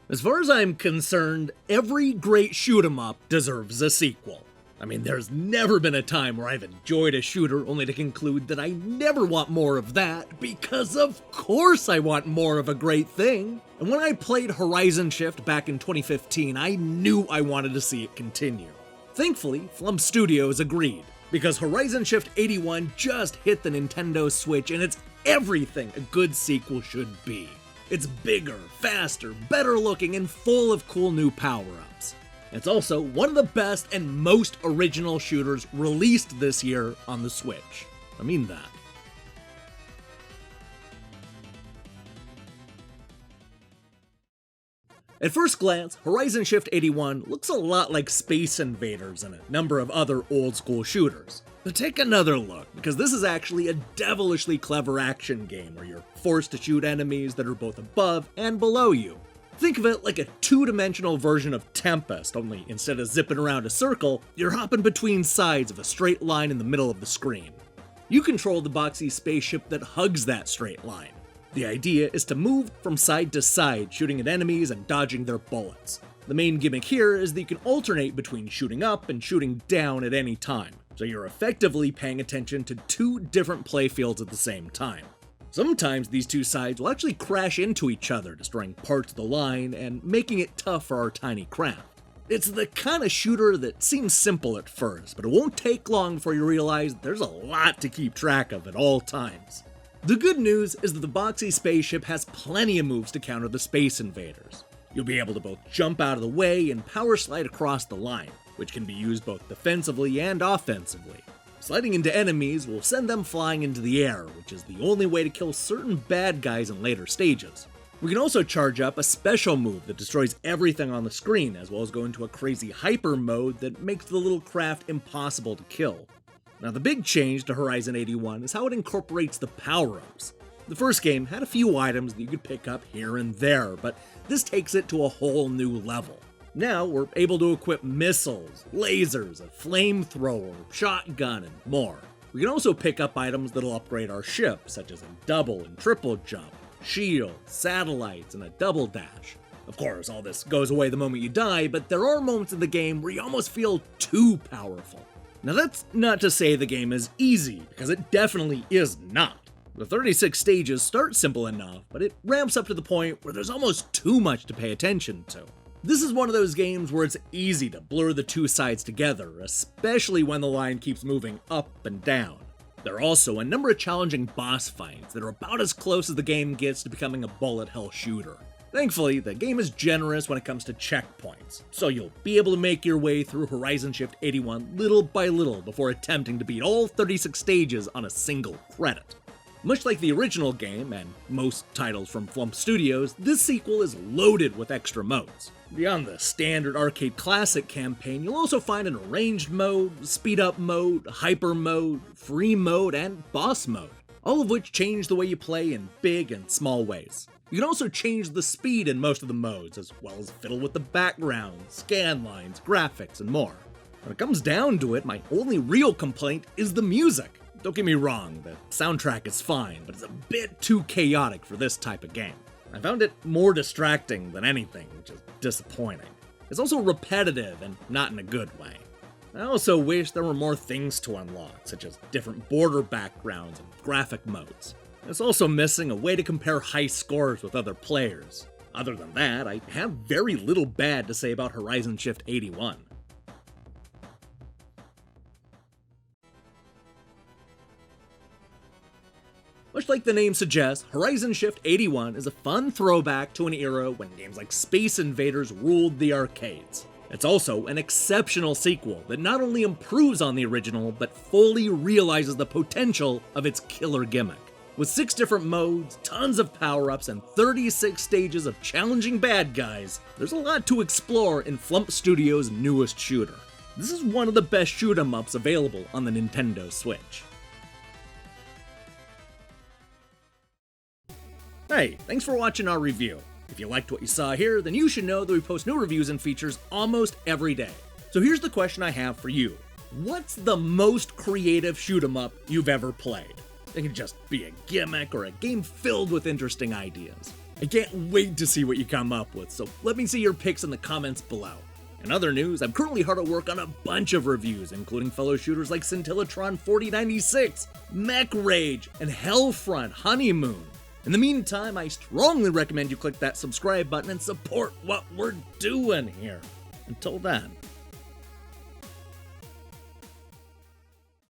As far as I'm concerned, every great shoot-'em-up deserves a sequel. I mean, there's never been a time where I've enjoyed a shooter only to conclude that I never want more of that, because of course I want more of a great thing. And when I played Horizon Shift back in 2015, I knew I wanted to see it continue. Thankfully, Flump Studios agreed, because Horizon Shift 81 just hit the Nintendo Switch and it's everything a good sequel should be. It's bigger, faster, better looking, and full of cool new power-ups. It's also one of the best and most original shooters released this year on the Switch. I mean that. At first glance, Horizon Shift 81 looks a lot like Space Invaders and a number of other old-school shooters. But take another look, because this is actually a devilishly clever action game where you're forced to shoot enemies that are both above and below you. Think of it like a two-dimensional version of Tempest, only instead of zipping around a circle, you're hopping between sides of a straight line in the middle of the screen. You control the boxy spaceship that hugs that straight line. The idea is to move from side to side, shooting at enemies and dodging their bullets. The main gimmick here is that you can alternate between shooting up and shooting down at any time, so you're effectively paying attention to two different playfields at the same time. Sometimes these two sides will actually crash into each other, destroying parts of the line and making it tough for our tiny craft. It's the kind of shooter that seems simple at first, but it won't take long before you realize there's a lot to keep track of at all times. The good news is that the boxy spaceship has plenty of moves to counter the Space Invaders. You'll be able to both jump out of the way and power slide across the line, which can be used both defensively and offensively. Sliding into enemies will send them flying into the air, which is the only way to kill certain bad guys in later stages. We can also charge up a special move that destroys everything on the screen, as well as go into a crazy hyper mode that makes the little craft impossible to kill. Now, the big change to Horizon 81 is how it incorporates the power-ups. The first game had a few items that you could pick up here and there, but this takes it to a whole new level. Now we're able to equip missiles, lasers, a flamethrower, shotgun, and more. We can also pick up items that'll upgrade our ship, such as a double and triple jump, shield, satellites, and a double dash. Of course, all this goes away the moment you die, but there are moments in the game where you almost feel too powerful. Now that's not to say the game is easy, because it definitely is not. The 36 stages start simple enough, but it ramps up to the point where there's almost too much to pay attention to. This is one of those games where it's easy to blur the two sides together, especially when the line keeps moving up and down. There are also a number of challenging boss fights that are about as close as the game gets to becoming a bullet hell shooter. Thankfully, the game is generous when it comes to checkpoints, so you'll be able to make your way through Horizon Shift 81 little by little before attempting to beat all 36 stages on a single credit. Much like the original game, and most titles from Flump Studios, this sequel is loaded with extra modes. Beyond the standard arcade classic campaign, you'll also find an arranged mode, speed up mode, hyper mode, free mode, and boss mode, all of which change the way you play in big and small ways. You can also change the speed in most of the modes, as well as fiddle with the background, scan lines, graphics, and more. When it comes down to it, my only real complaint is the music. Don't get me wrong, the soundtrack is fine, but it's a bit too chaotic for this type of game. I found it more distracting than anything, which is disappointing. It's also repetitive and not in a good way. I also wish there were more things to unlock, such as different border backgrounds and graphic modes. It's also missing a way to compare high scores with other players. Other than that, I have very little bad to say about Horizon Shift 81. Much like the name suggests, Horizon Shift 81 is a fun throwback to an era when games like Space Invaders ruled the arcades. It's also an exceptional sequel that not only improves on the original, but fully realizes the potential of its killer gimmick. With 6 different modes, tons of power-ups, and 36 stages of challenging bad guys, there's a lot to explore in Flump Studios' newest shooter. This is one of the best shoot-'em-ups available on the Nintendo Switch. Hey, thanks for watching our review. If you liked what you saw here, then you should know that we post new reviews and features almost every day. So here's the question I have for you. What's the most creative shoot-'em-up you've ever played? It can just be a gimmick or a game filled with interesting ideas. I can't wait to see what you come up with, so let me see your picks in the comments below. In other news, I'm currently hard at work on a bunch of reviews, including fellow shooters like Scintillatron 4096, Mech Rage, and Hellfront Honeymoon. In the meantime, I strongly recommend you click that subscribe button and support what we're doing here. Until then.